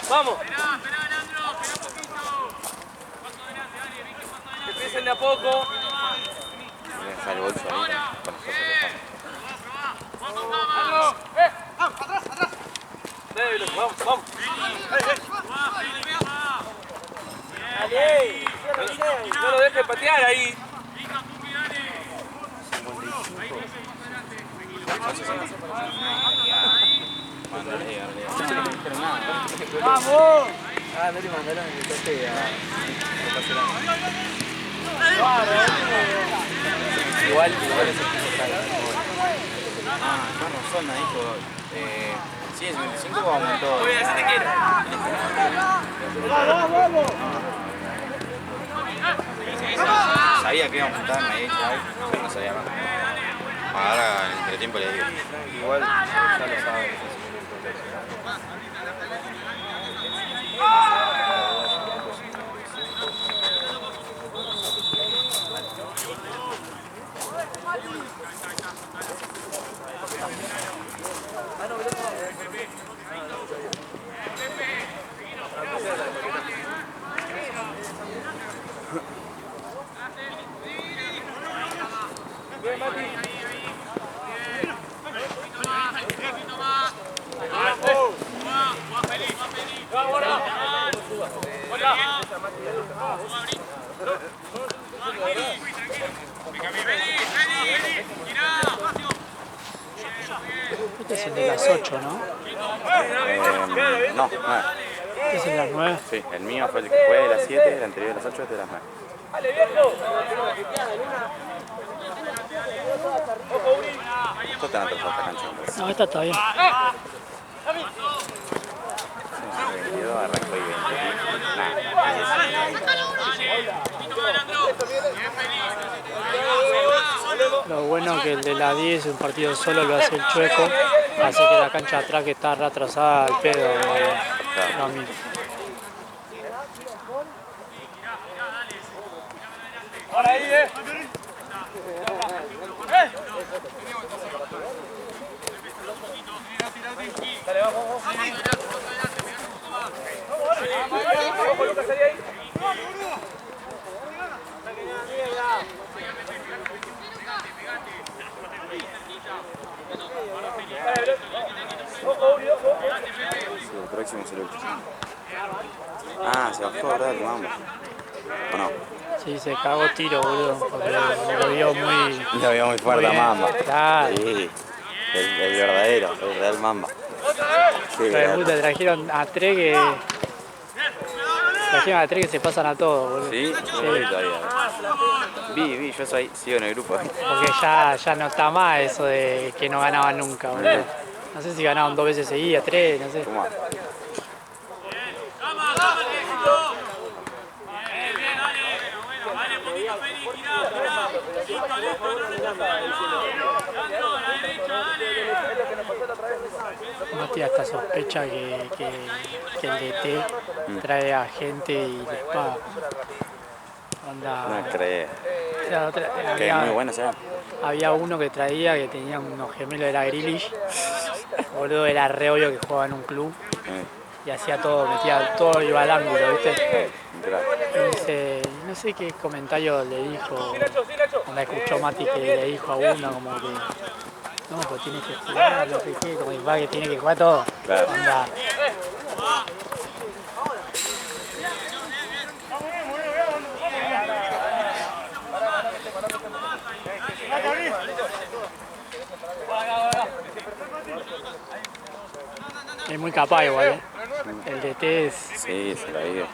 Vamos. Que empiecen de a poco. Voy a dejar el bolso ahí con nosotros. Atrás. Dale, vamos. Dale. No lo dejes patear ahí. ¡Vamos! Ah, no le mandaron el toque a Igual ese equipo está acá no son, dijo. Sí, en 55 aumentó. Voy a ver si te quiero. ¡Vamos! Sabía que iba a aumentar, me dijo, pero no sabía más. Ahora en el entretiempo le digo. Igual ya lo saben. Este es el de las 8, ¿no? No, 9. Este es el de las 9. Sí, el mío fue el que fue de las 7, el anterior de las 8, este de las 9. Dale, viejo. Esto está en otra cancha. No, esta está bien. 22, arrancó y 20. Lo bueno que el de la 10 un partido solo lo hace el Chueco, así que la cancha de atrás que está retrasada al pedo. No, mira. Ahora ahí, Dale, vamos. Vamos, Lucas, ahí. Sí, el próximo es el último. Ah, se bajó, ¿verdad? El mambo. ¿O no? Sí, se cagó tiro, boludo, porque lo vio muy... Lo vio muy fuerte a Mamba. Claro. Sí, el verdadero, el real Mamba. Sí, Pero puta, trajeron a tres que se pasan a todo, boludo. ¿Sí? Yo no lo vi todavía. Vi, yo sigo en el grupo. Porque ya no está más eso de que no ganaban nunca, boludo. No sé si ganaban 2 veces seguidas, 3, no sé. ¿Cómo? Matías hasta sospecha que el DT trae a gente y les paga. Onda, No crees. Que es había, muy bueno, ¿sabes? había uno que traía que tenía unos gemelos de la Grealish. Boludo, era re obvio que jugaba en un club y hacía todo, metía todo, iba al ángulo, ¿viste? Y dice, no sé qué comentario le dijo, cuando escuchó Mati que le dijo a uno como que no, pues tiene que jugar, no sé qué, como que tiene que jugar todo. Claro. Onda. Es muy capaz igual, ¿eh? El DT es... Sí, se lo digo.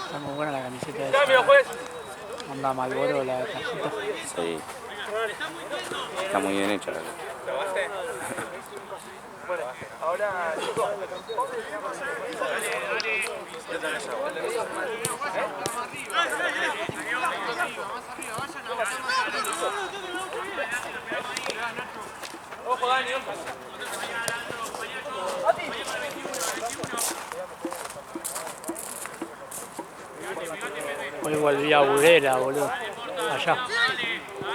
Está muy buena la camiseta de Cambio, juez. Onda Malboro la cajita. Sí. Está muy bien hecha la cosa. Bueno, ahora... Ojo, Hoy volví a Burela, boludo. Allá.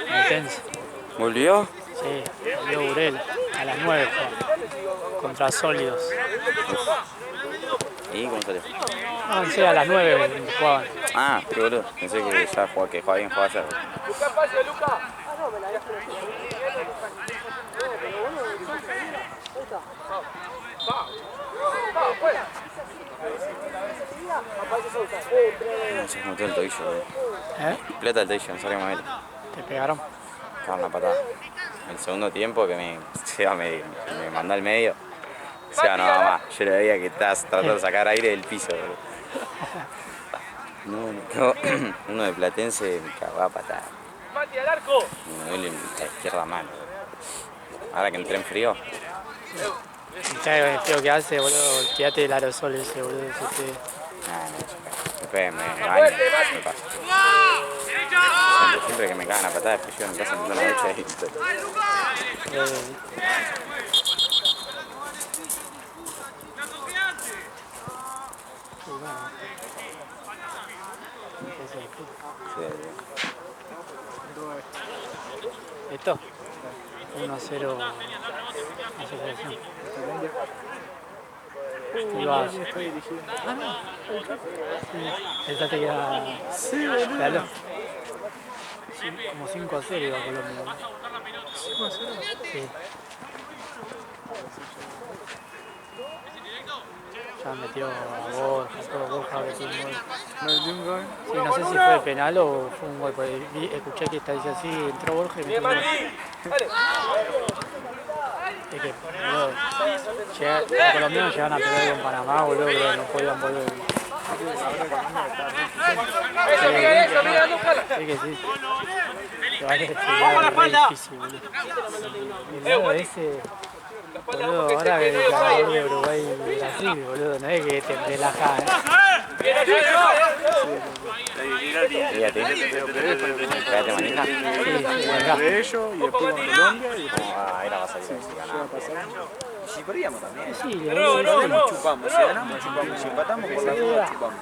En Tense. ¿Volvió? Sí, volvió Burela. A las 9 juega. Contra Sólidos. ¿Y cómo salió? No sé, a las 9 jugaban. Ah, qué boludo. Pensé que ya jugaba, que jugaba bien, jugaba ayer. Busca espacio, Luca. No sé cómo el tobillo, boludo. ¿Eh? Plata el tobillo, no sabía moverlo. ¿Te pegaron? Estaba una patada. El segundo tiempo que Seba me mandó al medio. Seba no va más. Yo le veía que estás tratando de sacar aire del piso, boludo. No, uno de Platense me cagó a patada. Mati al arco. Me duele la izquierda mano. Ahora que entré en frío. ¿Qué feo que hace, boludo? Tirate el aerosol ese, boludo. Después me baño, me pasa. Siempre que me cagan a patada, después yo en casa me tomo la ducha y estoy. ¿Esto? 1-0. Ibas. Esta te queda. Sí, boludo. Como 5-0 iba Colombia. ¿5-0? Sí. Ya metió a Borja, todo Borja metió un gol. ¿Metió un gol? Sí, no sé si fue penal o fue un gol, porque escuché que está diciendo así, entró Borja y metió un gol. Es que, boludo, los colombianos llegan a perder con Panamá, boludo, pero no podían volver. Sí que sí. Es difícil, boludo. El lado ese, boludo, ahora que ganador de Uruguay y Brasil, boludo, no es que te relajas. Fíjate, fíjate, manija. De ellos y después con Colombia y después Ahí la vas a salir si ganamos. si perdíamos también. Sí, No, chupamos, si ganamos chupamos, si empatamos por la duda chupamos.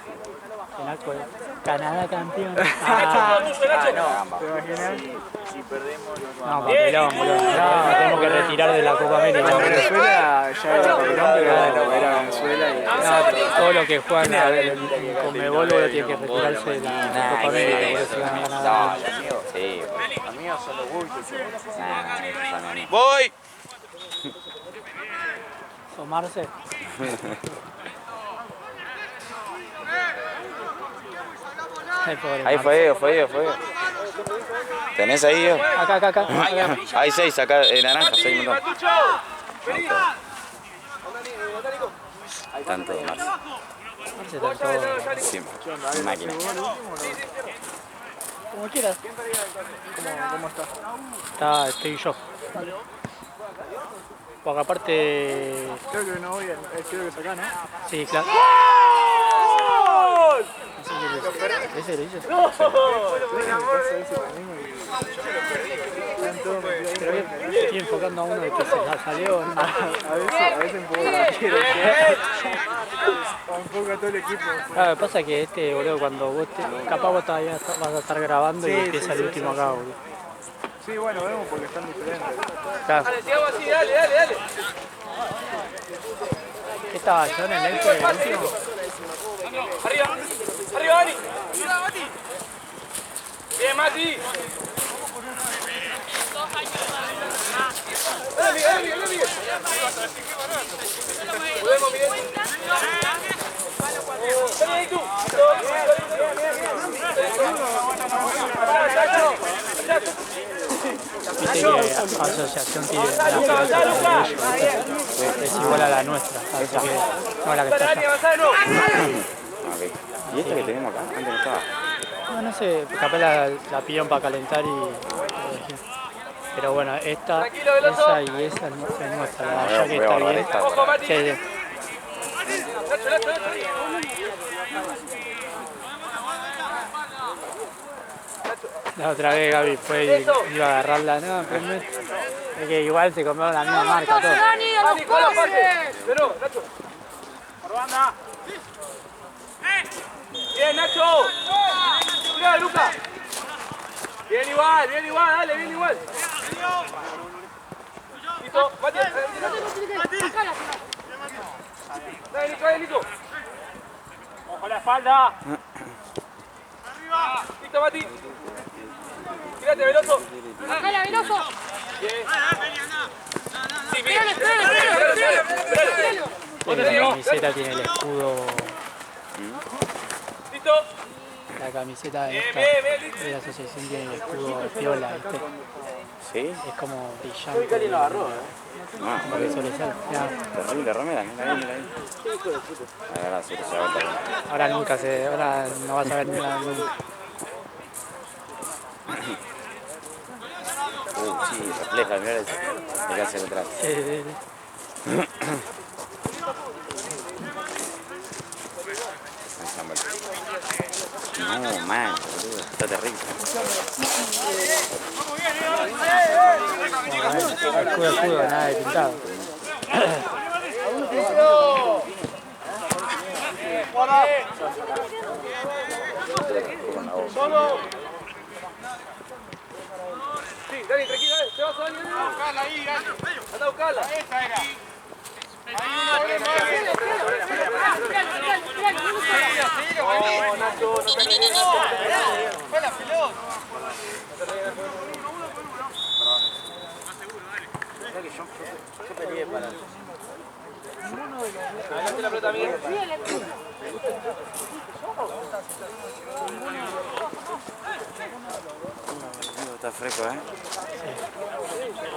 Canadá campeón. ¿Te imaginas? Si perdemos nos No, vamos. papelón, boludo. No, tenemos que retirar de la Copa América. Venezuela ya era papelón, pero era Venezuela y... No, todo lo que juegan en Conmebol, boludo, tiene que retirarse de la Copa América, boludo, si gana Canadá. Sí, Amigos son los bultos. ¡Voy! Tomarse. Ay, pobre Ahí Marce. fue. ¿Tenés ahí yo? Acá. Hay 6 acá, naranja, 6 montón. Tanto de Marce. Marce está todo. Siempre. Máquina. Como quieras. ¿Cómo está? Estoy yo. Porque aparte. Creo que no voy, creo que es acá, ¿no? Sí, claro. ¿Ese lo hizo? Pero estoy enfocando a uno de que se la salió. ¿No? A veces un poco cualquiera. Enfoca a todo el equipo. Claro, lo que pasa es que este, boludo, cuando vos capaz vos todavía vas a estar grabando y empieza el último acá, boludo. Sí, bueno, vemos porque están diferentes. Claro. Dale, sigamos así, dale. ¿Qué estaba yo en el lente del último? Arriba, Dani. Bien, Mati. Dale, Miguel. Podemos, Miguel. Dale ahí tú. Viste que Asociación tiene la pelota de ellos, es igual a la nuestra, así que no la que está allá. Ok. ¿Y esta que tenemos acá? Antes no estaba. No sé, capaz la pidieron para calentar pero bueno, esa y esa es nuestra, la de allá que está bien. Ojo, Mati. Sí. La otra vez Gaby fue y iba a agarrarla, no, Es que igual se comieron la misma marca todo. Dani, con la parte. Pero, Nacho. Por banda. Bien, Nacho. Mira, Luca. Bien igual, dale, bien igual. Listo, Mati. Dale, Nico. Ojo la espalda. Listo, Mati. Tírate, Veloso. Acá, Veloso. Bien. Sí, bien. La camiseta tiene el escudo. Listo. La camiseta de, Bien, esta, bien, de la asociación tiene el escudo de Piola, ¿viste? ¿Sí? Es como brillante. No, Como que sobresale. Mirá, terrible remera, mira ahí. Ahora sí, se va a ahora no vas a ver nada nunca. sí, refleja, mirá el que hace detrás. No, man, boludo, está terrible. Escudo, nada de pintado. Solo. Sí, Dani, tranquilo, te vas a Dani. Anda a buscarla ahí, Dani. Anda a buscarla. Esa era. No, Nacho, no te regues. Fue la pelota. No te regues. Yo peleé para... Adelante la pelota, Miguel. Está fresco, ¿eh?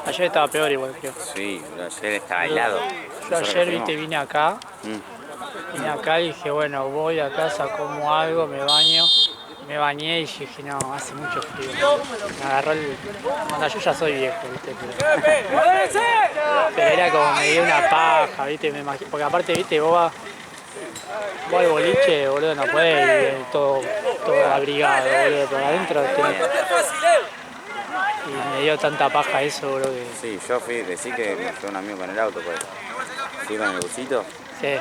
Ayer estaba peor igual, creo. Sí, pero ayer estaba helado. Yo ayer, viste, vine acá y dije, bueno, voy a casa, como algo, me baño. Me bañé y dije, no, hace mucho frío. Me agarró el... Bueno, yo ya soy viejo, viste, pero era como me dio una paja, viste, me imagino, porque aparte, viste, vos al boliche, boludo, no podés ir todo abrigado, boludo, por adentro y me dio tanta paja eso, boludo, que... Sí, yo decí que me fue un amigo con el auto, pues. Fui con el busito. Sí.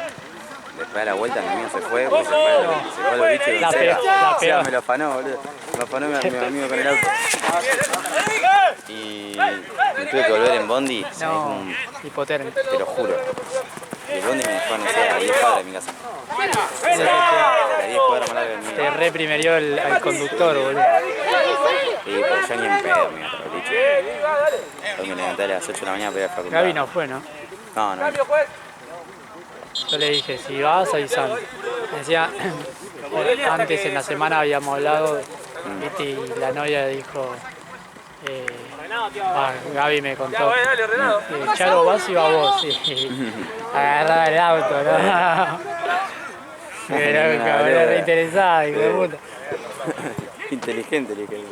Después de la vuelta mi amigo se fue, pues se fue el boliche y La peor. me lo afanó, boludo. Me afanó mi amigo con el auto. Y me tuve que volver en bondi, No, hipotérmico. te lo juro. El bondi me dejó, no sé, a 10 cuadras de mi casa. A 10 cuadras más larga de mi Te casa. reprimerió al conductor, boludo. Sí, pero yo ni en pedo me iba a traer el boliche. Yo me levanté a las 8 de la mañana para ir a la facultad. Gaby no fue, ¿no? No. Cambio, juez. Yo le dije, si vas, avisame. Me decía, antes en la semana habíamos hablado, ¿viste? Y la novia dijo, Gaby me contó, Dale, Renato. Charo, vas y va vos. Y agarraba el auto, ¿no? Pero era re interesada, hijo de puta. Inteligente, le dije.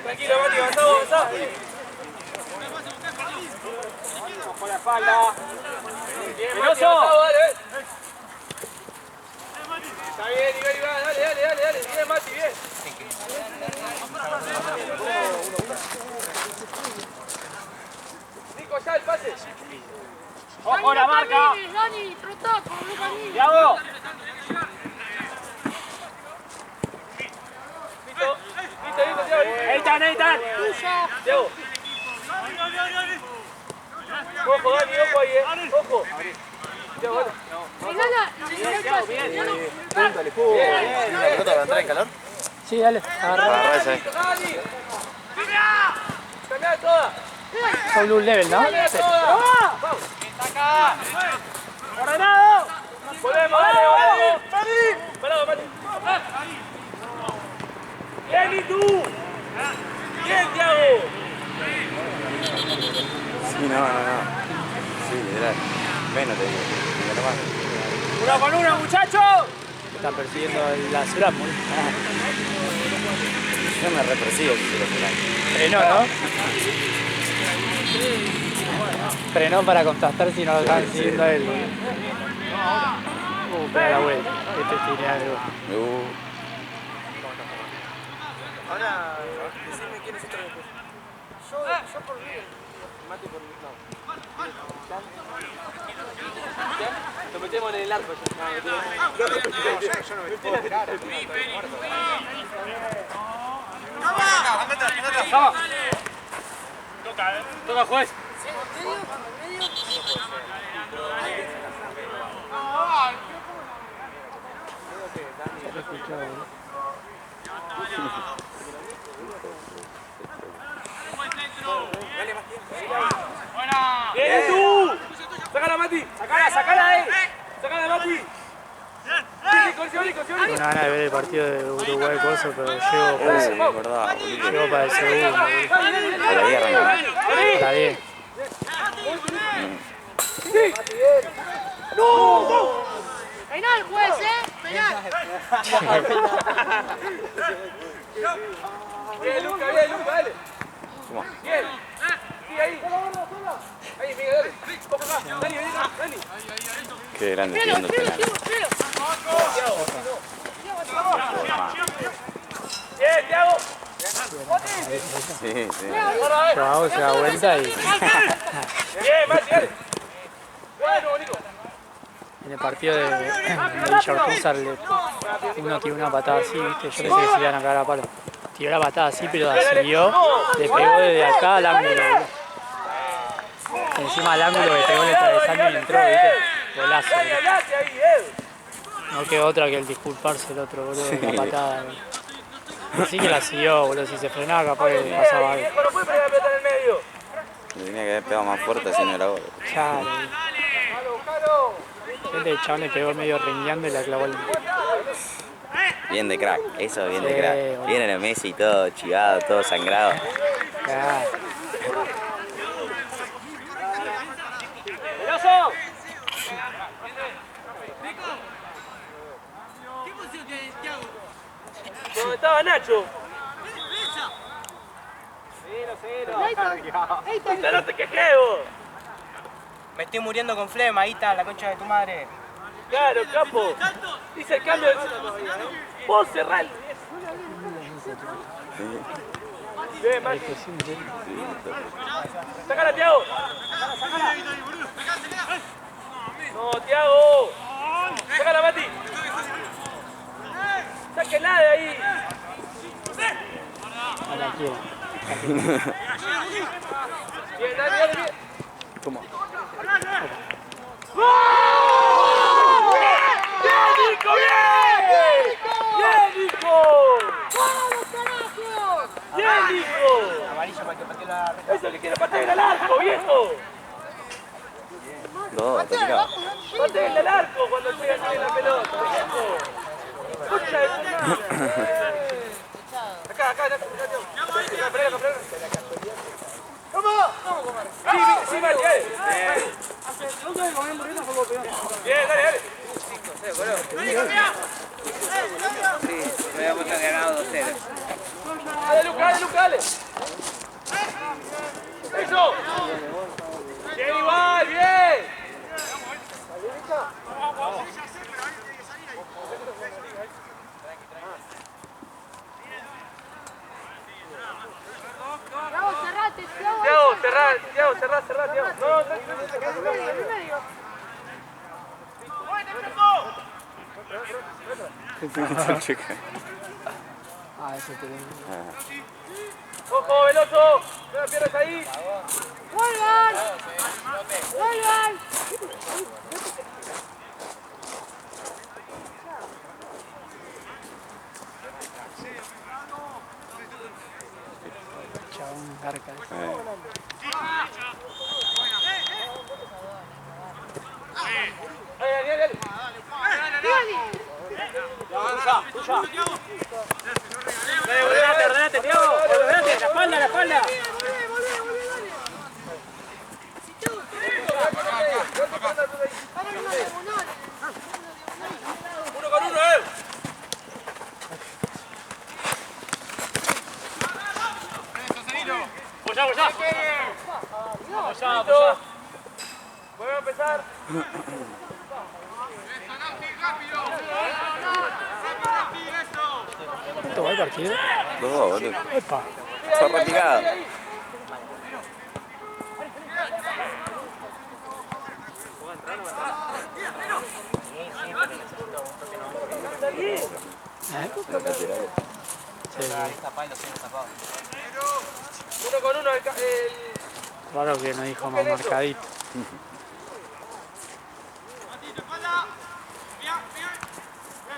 Tranquilo, Mati, avanzá. Con la espalda. Bien, Mati, avanzado, dale. Está bien, dale. Bien, Mati, bien. Nico, ya el pase. Ojo la marca. Dani, trotá con Luca Nini. Thiago. Listo, Thiago. Eitan. Thiago. Ojo, Dani, ojo ahí, ojo. Thiago, dale. Frenala, bien. Púntale, jugo. ¿La pelota para entrar en calor? Sí, dale, Agarrá esa ahí. Dani. Cambiá toda. Son Blue Level, ¿no? Cambiá toda. Vamos. Acá. Ordenado. Volvemos, dale. Parado, Mati. Bien, ¿y tú? Bien, Thiago. Sí, no. Sí, literal. Menos te digo. Uno con uno, muchachos. Están persiguiendo la ciudad, boludo. Yo me repersigo si se lo fueran. Frenó, ¿no? Frenó para contrastar si no lo estaban siguiendo a él. Pero la vuelta. Este tiene algo. Ahora, decime quién es otro después. Yo por mí. Mati por mí, no. ¿Ya? Lo metemos en el arco ya. Yo no me puedo tirar. Toca, juez. ¡Bien, tú! ¡Sácala, Mati! ¡Sácala ahí! ¡Sácala, Mati! Una gana de ver el partido de Uruguay Coso, pero llego me acordaba, boludo. llego para el segundo. Por ahí arrancamos. Está bien. Penal, juez, penal. Bien, Luca, dale. ¿Cómo? Bien. Sí, ahí. Ahí, Miguel, dale. Poco acá. Dale, dale. Qué grande tirando el penal. Bien, Thiago. Sí, sí. Joao se da vuelta y Bien, Mati, dale. Bueno, Nico. en el partido de Villarcúzar uno tiró una patada así, ¿viste? Yo pensé que se iban a cagar a palo. Tiró la patada así, pero la siguió, le pegó desde acá al ángulo. Encima al ángulo le pegó en el travesaño y entró, ¿viste? Golazo. No quedó otra que el disculparse el otro, boludo, de la patada. Así que la siguió, boludo. Si se frenaba, capaz que pasaba algo. No puede pegar la pelota en el medio. Le tenía que haber pegado más fuerte si no era gol. Claro. El chabón le pegó medio rengueando y la clavó el. Bien de crack, eso bien de Sí, crack. boludo. Viene el Messi todo chivado, todo sangrado. Claro. ¡Veloso! ¿Dónde estaba Nacho? No te quejes vos. Me estoy muriendo con flema, ahí está, la concha de tu madre. Claro, capo. Dice el cambio. Vos cerrá el. Bien, Mati. Sácala, Thiago. No, Thiago. Sácala, Mati. Sáquenla de ahí. No la quiero. Bien, dale, bien. ¿Cómo? ¡Bien, Nico! ¡Bien! ¡Bien, Nico! ¡Vamos, carajo! ¡Bien, Nico! Amarillo para que patee la... ¡Eso que quiere patear al arco, viejo! No, está tirado. ¡Pateen al arco cuando llegan a la pelota, viejo! ¡Concha de tu madre! Acá, ¡Vamos! Sí, Mati, dale. Bien, dale. Me voy a botar ganado 2-0. Dale, Luca, dale. ¡Eso! ¡Bien, igual, bien! Thiago, cerrate, Thiago. Thiago, cerrá, Thiago. No, tranquilo. En el medio. Ah, eso te lo ¡Ojo, Veloso! ¡No la pierdas ahí! ¡Vuelvan! ¡Vuelvan! chabón garca. Dale. Ordenate, Thiago. Ordenate, la espalda. Uno con uno, Apoyá. Vuelve a empezar. ¡Rápido! ¿Cuánto va el partido? 2-2, boludo. Epa. Está repicado. Los laterales. Sí. Uno con uno, Raro que no dijo más marcadito.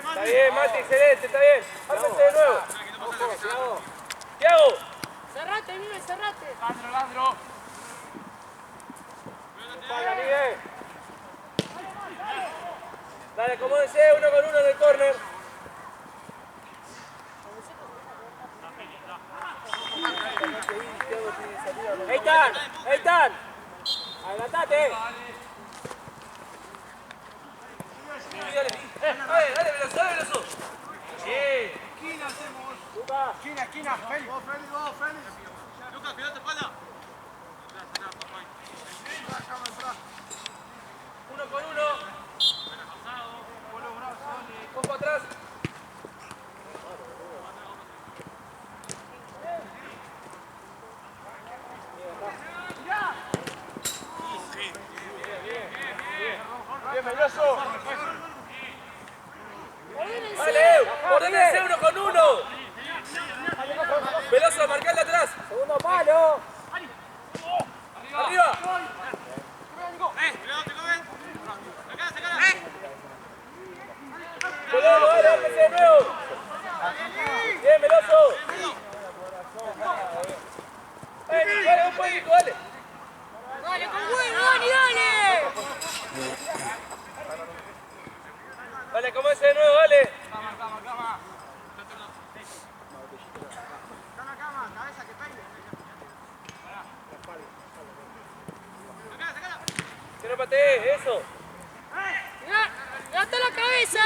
Está bien, Mati, excelente, está bien. Ármate de nuevo. Tiago. Cerrate, Miguel, cerrate. Paga, Miguel. Dale, acomódense uno con uno en el córner. Eitan. Adelantate. Dale, veloso. Sí. Esquina, Félix. Lucas, cuidado tu espalda. Uno con uno. Poco atrás. Bien, Veloso. Vale, ordénense uno con uno. Veloso, marcadle atrás. Segundo palo. Arriba. Veloso, dale, ármese de nuevo. Bien, Veloso. Dale, un poquito, dale. Dale, con huevo, dale. Dale, como ese de nuevo, dale. Que no patee, eso. ¡Levanta la cabeza!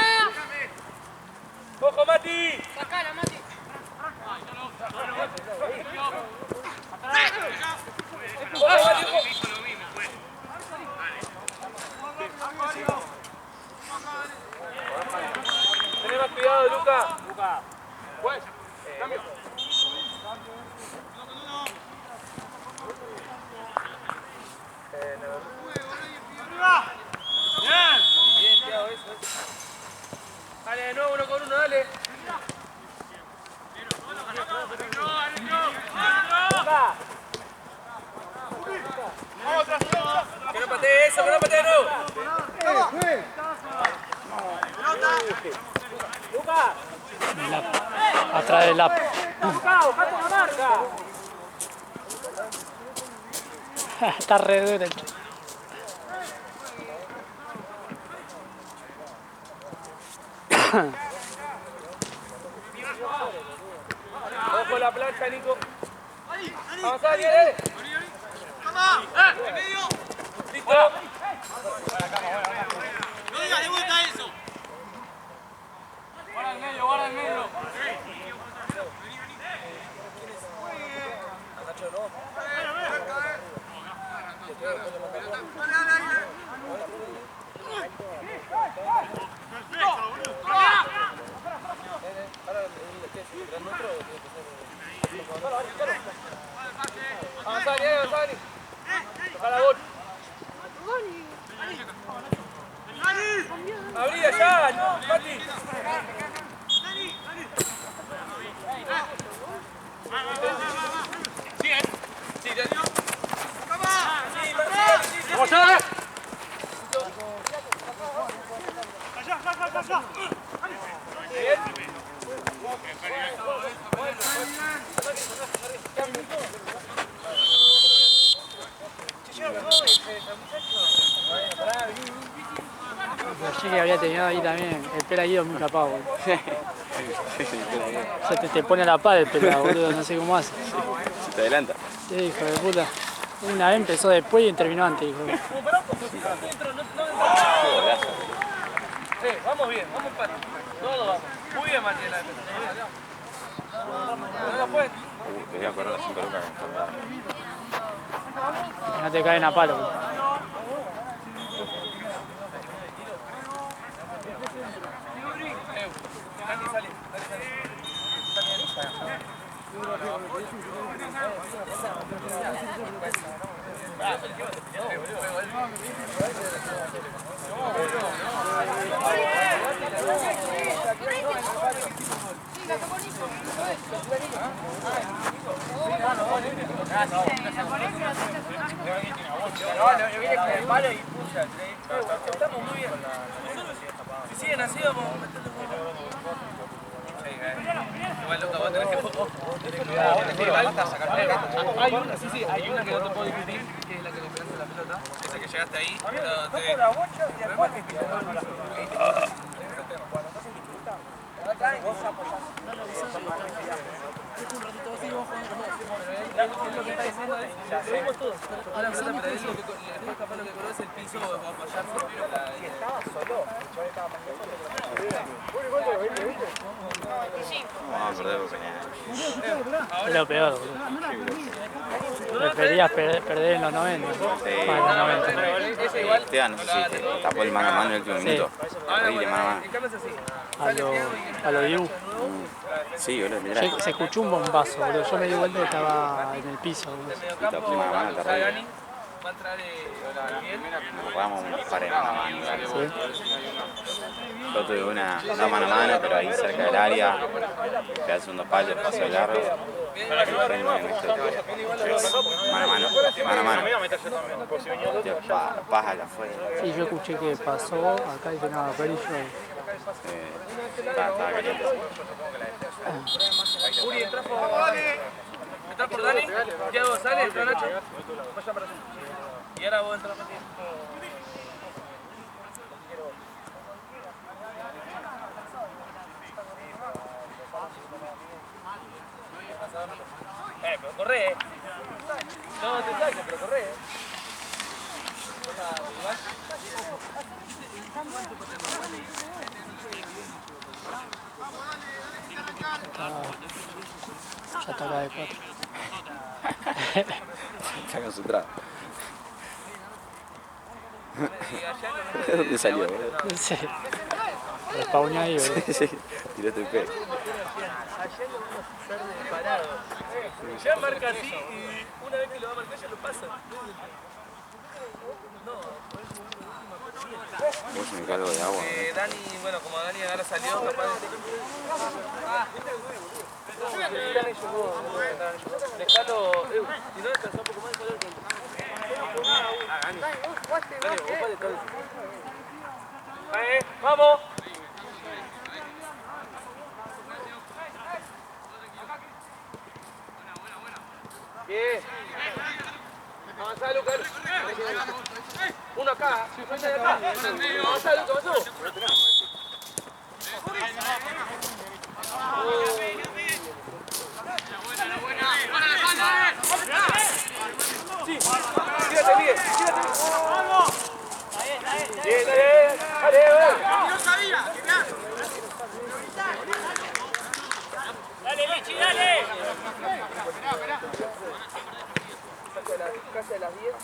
¡Ojo, Mati! Sacala, Mati. ¡Ojo, Mati! Tené más cuidado, Luca. Pues, cambio. Bien, Thiago, eso. Dale, de nuevo, uno con uno, dale. Luca. Que no patee eso, que no patee de nuevo. Luca. Atrás del app. Luca, buscate la marca. Está re duro. Ojo la plancha, Nico. Avanzá, Daniel. Listo. No digas de vuelta eso. Guarda el medio. Avanzá, Dani. Toca la gol. Abrí allá, no, Mati. Sí, Dani. Sí, Marcelo, sí. Pensé que había terminado ahí también. El pela Guido es muy capaz, boludo. O sea, te pone a la par el pela, boludo. No sé cómo hace. Se te adelanta. Sí, hijo de puta. Una vez empezó después y terminó antes, hijo de... Vamos bien, vamos empate. Todos vamos. Muy bien, Mariela. No puedes. Te voy a correr las 5 lucas. No te caen a palo, boludo. Dani, sale. Estamos muy bien. Si siguen así, vamos a meterle un igual loca, vos tenés que hay una, sí, hay una que no te puedo discutir, que es la que le pegaste la pelota. Esa que llegaste ahí, pero lo que está diciendo es, lo vimos todos. Ahora, pero es lo que después capaz lo que conoce el piso o apoyarse. Vamos a perder por penal. Es lo peor, boludo. Preferías perder en los 90. Para los 90. Esteban, no sé si te tapó el mano a mano en el último minuto. Terrible mano a mano. A lo Dibu. Sí, boludo, mirá. Se escuchó un bombazo, boludo. Yo me di vuelta y estaba en el piso, boludo. Tapó el mano a mano, terrible. Va a entrar Nos jugamos un par de mano a mano. Yo tuve una mano a mano, pero ahí cerca del área. Quedé segundo palo, paso de largo. Mano a mano, mano a mano. Pájala afuera. Sí, yo escuché que pasó acá y que nada, pero yo. Estaba caliente. Uri, entra por Dani. Tiago sale, entra Nacho. Vaya para allá. Y ahora vos entras para ti. Pero corre, No, te salgo, pero corre, Ya está acá de 4. Está concentrado. ¿De dónde salió, boludo? No sé. Respawné ahí, boludo. Sí, tiraste el pelo. Ya marca así y una vez que lo va a marcar ya lo pasa. Vos me calvo de agua. Dani, bueno, como Dani ahora salió, capaz de... Dejalo, si no descansó un poco más, dejalo el ¡vamos! Bien. Avanzá, Lucas. Uno acá. Avanzá de acá. Avanzá, Lucas, avanzó. Sí. Tírate bien. Tírate bien. ¡Vamos! Bien, dale. Dale, No sabía, genial. Dale, Lichi, dale. Casi a las 10.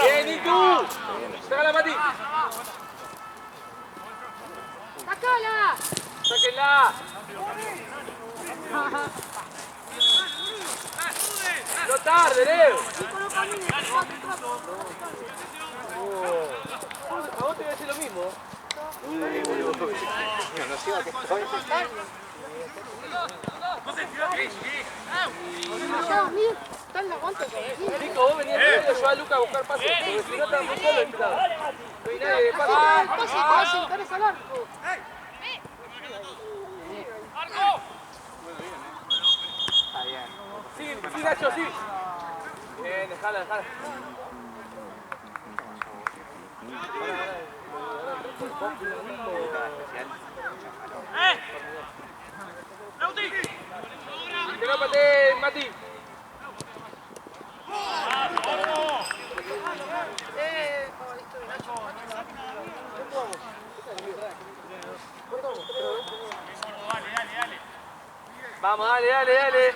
Bien, ¿y tú? Sácala, Mati. ¡Sacala! Sáquenla. No tarde, Leo. A vos te voy a decir lo mismo. Está en la guanta. Nico, vos venías primero, yo a Luca a buscar pases, porque si no te muy solo invitado. No hay nadie de pase. Pase, interesa al arco. Sí, sí, Nacho, sí. Bien, dejala. Interrópate, Mati. Vamos, dale.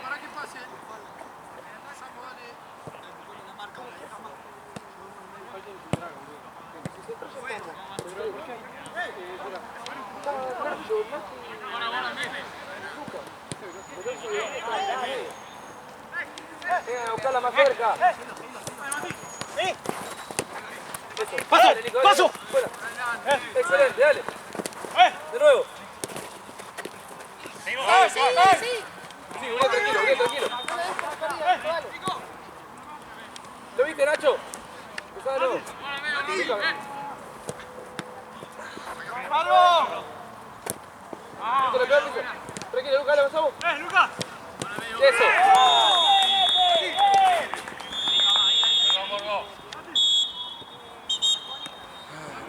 Vengan a buscarla más cerca. ¡Paso! Dale, Nico, dale. ¡Paso! Fuera. Excelente, dale. De nuevo. Sí, Sí, bien tranquilo, bien tranquilo. ¿Lo viste, Nacho? Usalo. Luca. Listo, le pegó, listo. Tranquilo, Luca, le avanzamos. ¡Luca! Eso.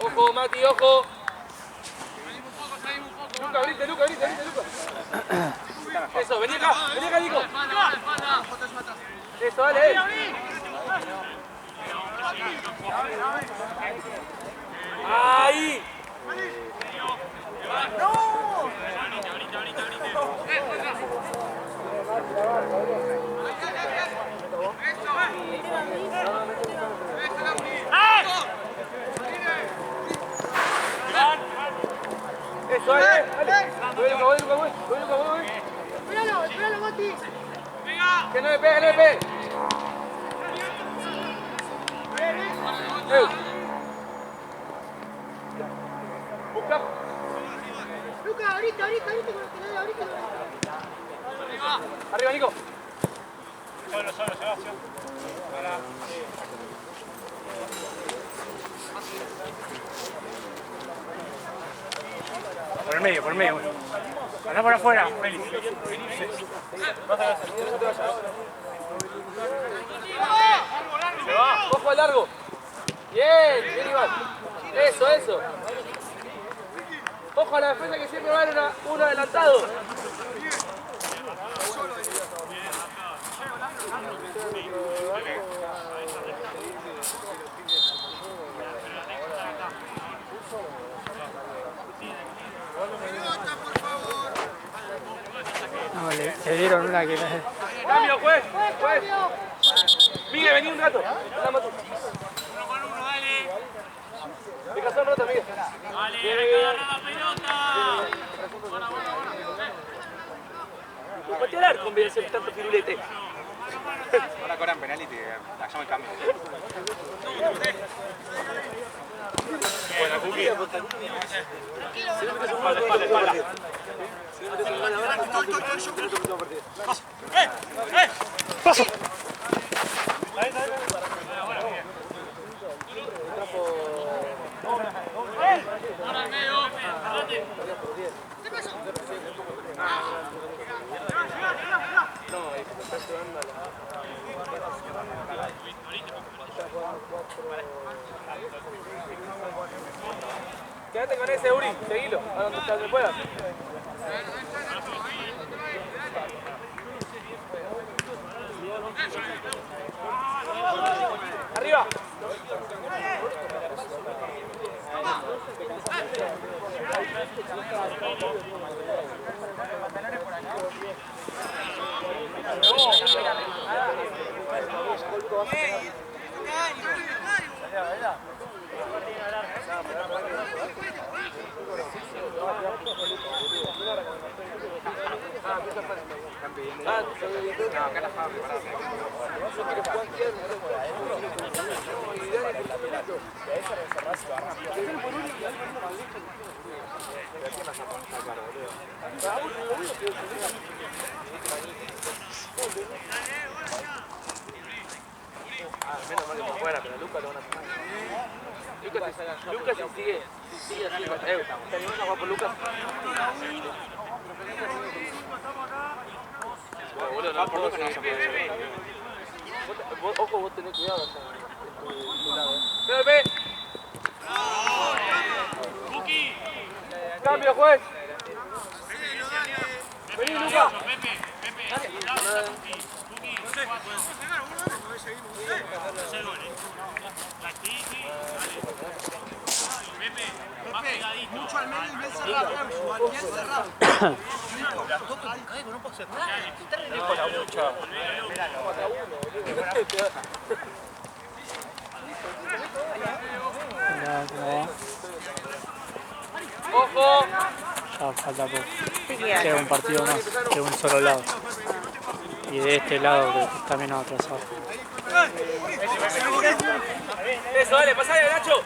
Ojo, Mati, ojo. Luca, abrite, Luca. Eso, vení acá, Nico. Eso, dale. Ahí. Eso, dale. Voy, Luca. Espéralo, Mati. Que no me pegue, Busca. Luca, ahorita, ahorita. Arriba, Nico. Solo, Sebastián. Por el medio. Anda por afuera, Félix. Se va. Ojo al largo. Bien, Iván. Eso. Ojo a la defensa que siempre va a haber uno adelantado. No, le dieron una que... Cambio, juez. Miguel, vení un rato. Dame tú. 1 con 1, dale. Deja hacer un rato, Miguel. Dale, hay que agarrar la pelota. Patear al arco en vez de hacer tanto firulete. Ahora cobran penal y te hacemos el cambio. Buena, Cookie. Espalda. ¡Paso! Ahora al medio. Quédate con ese, Uri. Seguilo. A donde puedas. Arriba. Menos mal que por fuera, pero a Lucas lo van a sacar. Lucas si sigue así, ¿te animás a jugar por Lucas? Boludo, no por Lucas no vas a poder. Ojo, vos tenés cuidado en tu lado. ¡Pepe! ¡Cambio, juez! ¡Vení, Lucas! Mucho al medio y bien cerrado, bien cerrado. No puedo hacer nada. ¡Ojo! Ya falta poco. Queda un partido más de un solo lado. Y de este lado que está menos atrasado. Eso, dale, pasale, Nacho.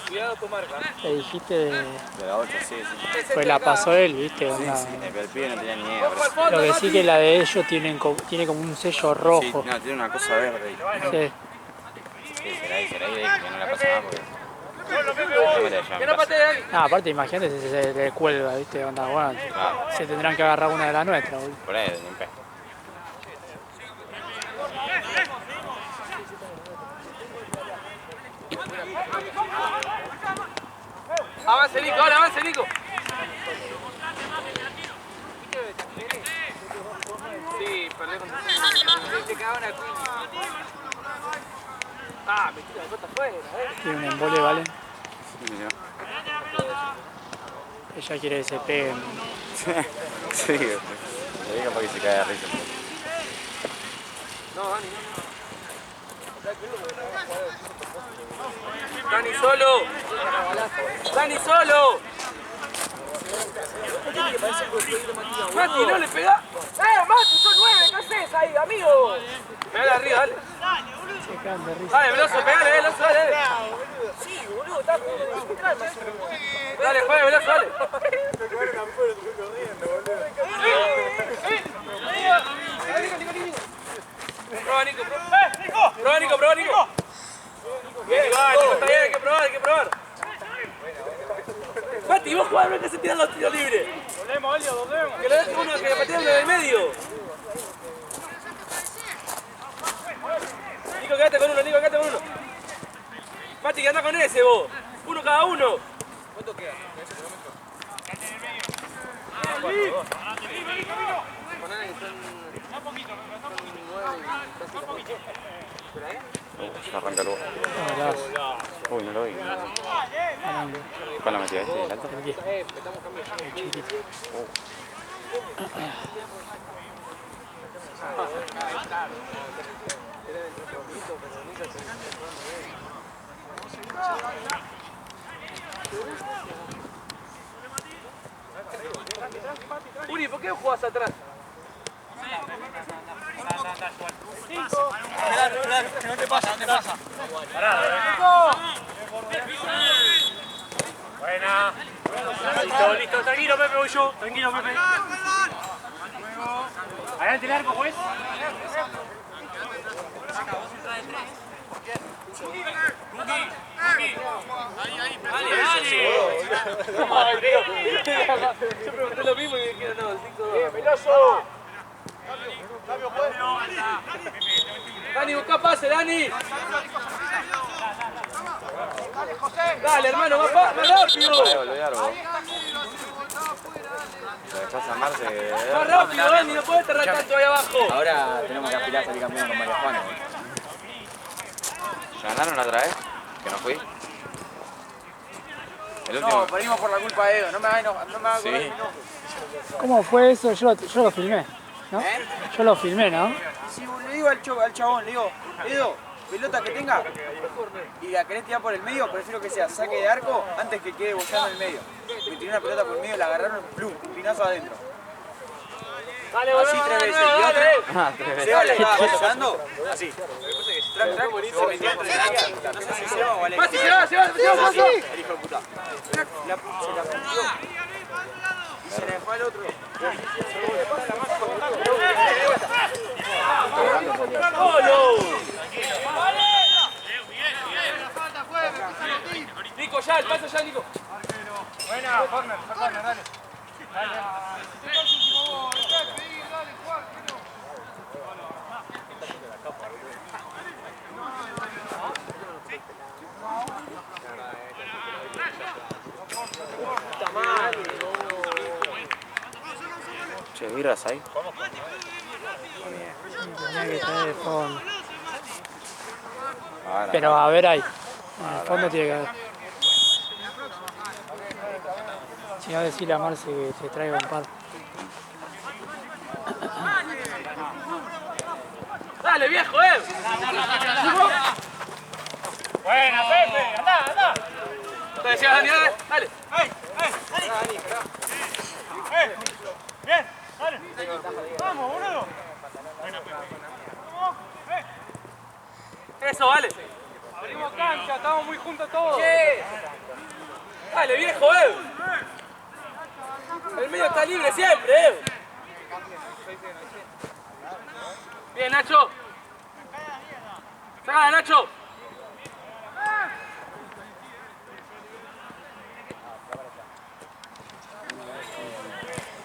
Cuidado tu marca. Le dijiste, de- De la 8, sí, sí. pues la pasó él, ¿viste? Sí, Onda, sí, pero el pibe no tenía ni idea. Pero... lo que sí que la de ellos tiene como un sello Sí, rojo. no, tiene una cosa verde. Sí. Sí, será ahí, que no la pasa nada porque... No me la llaman, Que no patee, Dani. Ah, aparte, imagínate si se le cuelga, ¿viste? Onda, bueno, Claro, se tendrán que agarrar una de las nuestras, boludo. por ahí, ni un pedo. Avance, Nico, ahora avance, Nico. Sí, perdés con te cagaban aquí. Ah, me tira la pelota afuera, Tiene un embole, ¿vale? Sí, señor. Ella quiere que se peguen. Sí, le digo para que se caiga de risa. No, Dani, no. Dani solo. Dani solo. Mati, no le pega. Mati, son 9, ¿qué haces ahí, amigo? Pegale arriba, dale. Se cagan de risa. Dale, Veloso, pegale, Veloso, dale. Sí, boludo, está dale, juega, Veloso, dale. Proba, Nico, proba, Nico, proba, Nico. Bien, va, Nico, está bien, hay que probar. Mati, vos jugás, no que se tiran los tiros libres. Que le deje uno que patea uno del medio. Nico, quédate con uno, Nico, quédate con uno. Mati, que anda con ese vos. Uno cada uno. ¿Cuánto queda? Ya arranca luego. Uy, no lo vi. ¿Cuál la metió este? ¿El alto? El chiquitito. Uri, ¿por qué jugás atrás? Que no te pasa, no te pasa. Buena. Listo, tranquilo, Pepe, voy yo. Tranquilo, Pepe. Adelante el arco, pues. Yo pregunté lo mismo y me dijeron no, 5-2. Veloso. Dani, busca pase, Dani. Dale, hermano, más rápido. Lo dejás a Marce. Más rápido, Dani, no podés tardar tanto ahí abajo. Ahora tenemos que aspirar a salir campeón con María Juana. ¿Ganaron la otra vez? Que no fui. El último. No, venimos por la culpa de Edo, no me hagas enojar. Sí. ¿Cómo fue eso? Yo lo filmé, ¿no? Yo lo filmé, ¿no? Si le digo al chabón, le digo, Edo, pelota que tenga y la querés tirar por el medio, prefiero que sea saque de arco antes que quede bollando en el medio. Me tiró una pelota por el medio, la agarraron, plum, un pinazo adentro. Dale, Así 3 veces. Y otra, 3 veces. Seba le estaba tocando, así. Track, track, se metió por el área. No sé si Seba o Alex. Mati, se va. El hijo de puta. Track, se la puntió. Y se la dejó al otro. Nico, ya, el paso ya, Nico. Buena, corner, dale. Che, ¿birras ahí? Tenía que estar de fondo. Ahora. Pero a ver ahí. En el fondo tiene que haber. Si no, decirle a Marce que se traiga un par. Dale, viejo, Buena, Pepe, andá. Te decía Dani, dale. Bien, dale. Vamos, boludo. Eso, vale. Abrimos cancha, estamos muy juntos todos. Dale, viejo, El medio está libre siempre, Bien, Nacho. Sacala, Nacho.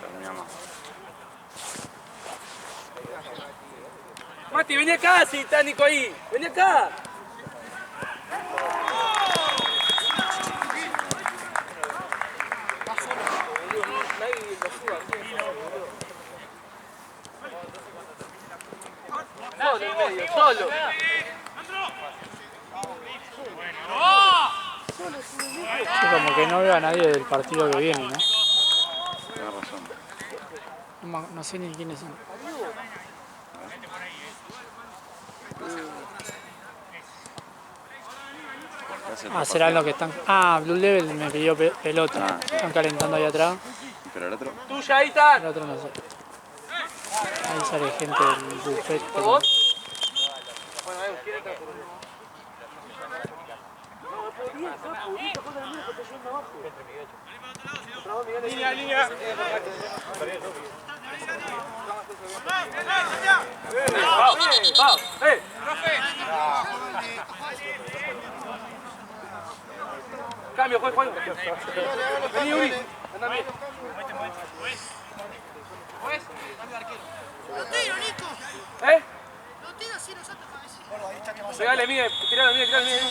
Terminamos. Mati, vení acá si está Nico ahí. Vení acá. Solo en medio, solo. Yo como que no veo a nadie del partido que viene, ¿no? Tienes razón. No sé ni quiénes son. Serán los que están. Blue Level me pidió pelota. Están calentando ahí atrás. Pero el otro. Tuya, ahí está. El otro no sé. Ahí sale gente del buffet. ¿Por vos? Bueno, ¿quién está por uno? Línea. Vamos, Cambio, Juan. Vení, Uri. Anda bien. Lo tiro, Nico. Lo tiro así nosotros para decir. Pegale, Miguel. Tirale, Miguel. Dale, Miguel.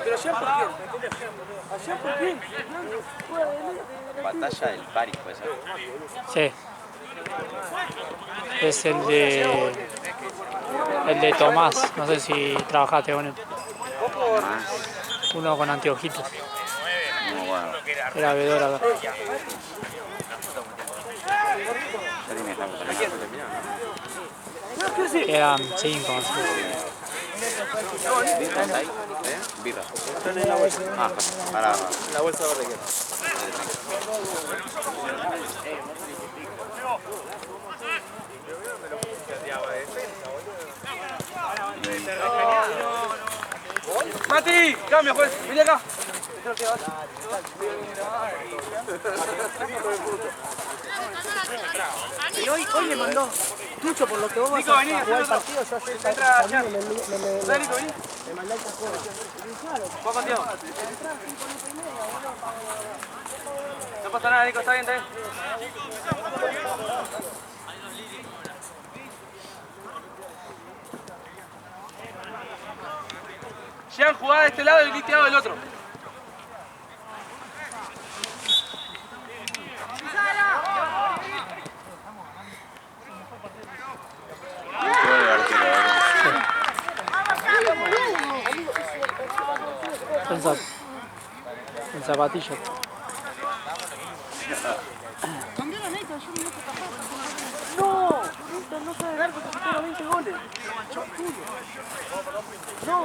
Pero allá por quién. Batalla del Pari, puede ser. Sí. Es el de Tomás. No sé si trabajaste con él. Uno con anteojitos. Muy bueno. Era vedor acá. Ya tiene esta Quedan 5. ¿Birras ahí? Birra. Para. La bolsa verde que Mati, cambio, juez. Vení acá. Y hoy le mandó Tucho, por lo que vos vas Nico, a vení, jugar el hacelo. partido, yo ayer Entra, también Dale, Nico, vení. me mandé el cajón. Juan contigo. No pasa nada, Nico, está bien. Jean, jugada de este lado y Litiado del otro. En zapatillas. Cambió la neta, yo me meto cajón. No sabe dar porque tengo 20 goles. No.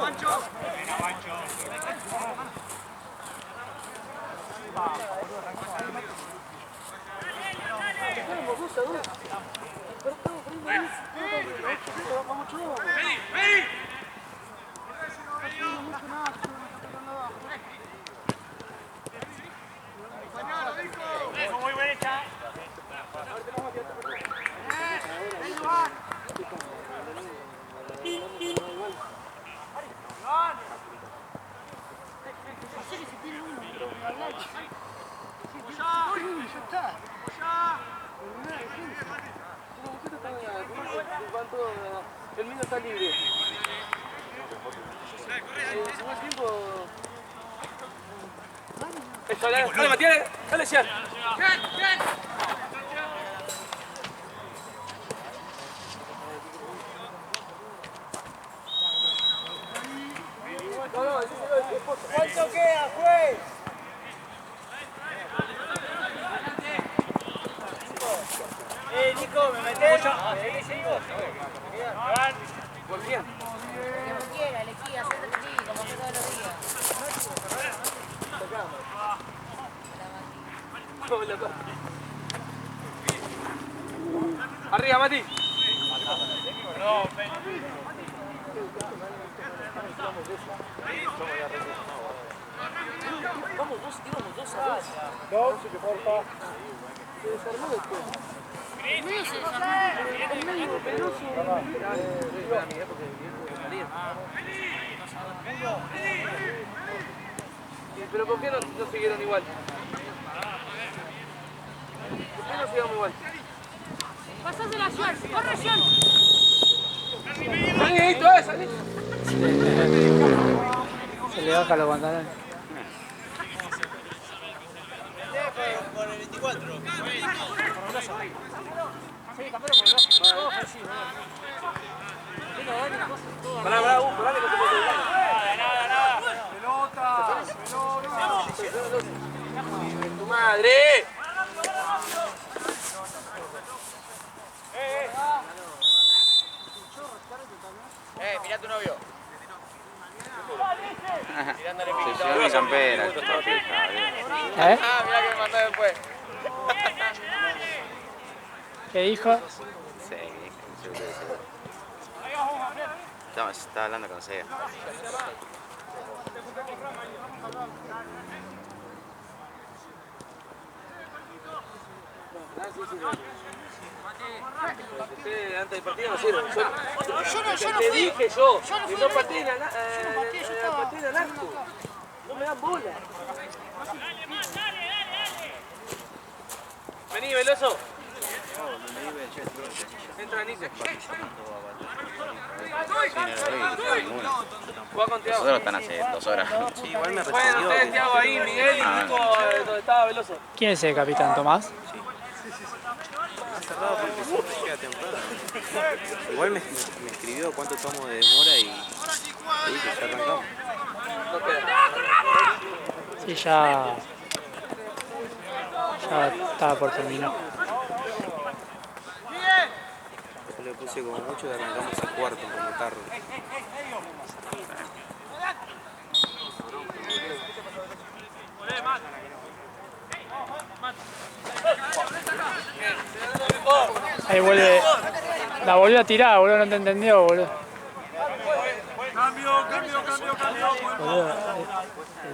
Muy buena hecha. El mío está libre. Eso, dale, Matías, dale, Jean. Nico, ¿me metés? ¿Por quién? Como quiera, elegí, hacete feliz, como hace todos los días. Arriba, Mati. Pero ¿por qué no siguieron igual? ¿Por qué no siguieron igual? Pasásela, Juan, corre, Juan. ¡Salí, salí! Se le baja los pantalones. Por el 24. Pará, pará, pará que no te puedo pegar. ¡Tu madre! Mirá tu novio. Se llevó mi campera. ¿Eh? Mirá que me mandó después. ¿Qué dijo? Sí, seguro. Estaba hablando con Sega. Antes del partido no sirve. Yo no Te fui. dije yo, Yo no que fui no de pateen Yo estaba. pateen al arco. No me dan bola. Vení, Veloso. Entra, Nico. Juega con Thiago. Nosotros están hace 2 horas. Igual me Bueno, ustedes, Thiago, ahí, Miguel y Nico, donde estaba Veloso. ¿Quién es el capitán, Tomás? cerrado porque siempre llega temprano. Igual me escribió cuánto tomo de demora y le dije, ya arrancamos. Sí, ya estaba por terminar. Yo le puse como mucho que arrancamos a cuarto como tarde. Ahí vuelve. La volvió a tirar, boludo, no te entendió, boludo. Cambio. Boludo,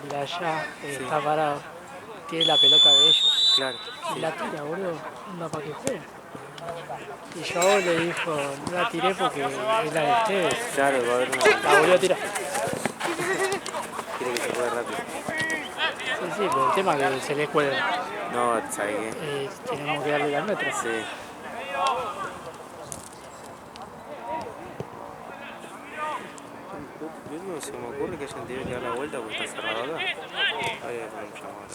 el de allá está parado. Tiene la pelota de ellos. Claro. Y la tira, boludo. Anda para que juegue. Y yo le dijo, no la tiré porque es la de ustedes. Claro, va a haber una... La volvió a tirar. Quiere que se juegue rápido. Sí, pero el tema es que se le cuelga. No, ¿sabes qué? Tenemos que darle la nuestra. Sí. No se me ocurre que hayan tenido que dar la vuelta porque está cerrado acá. Ahí hay un llamado.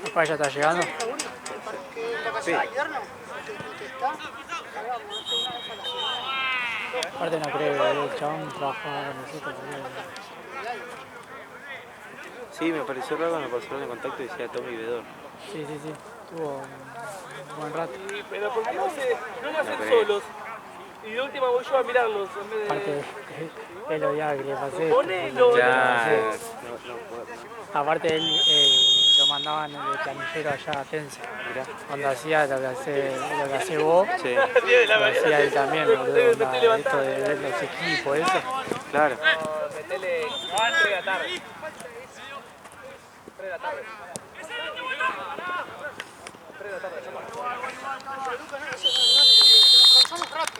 Papá ya está llegando. Sí. Aparte no creo, el chabón trabajaba con nosotros. Sí, me pareció raro cuando pasaron en contacto y decía Tommy Vedor. Sí, tuvo un buen rato. Pero ¿por qué no lo hacen solos? Y de última voy yo a mirarlos en vez de... Aparte, él odiaba que le pasé. Ponelo, Ya, Aparte él lo mandaban de planillero allá a Tense. Cuando hacía lo que hace vos, sí, lo hacía él también, boludo. Esto de ver los equipos, eso. claro. Metele 3 de la tarde. 3 de la tarde. 3 de la tarde. Nos cansamos rápido.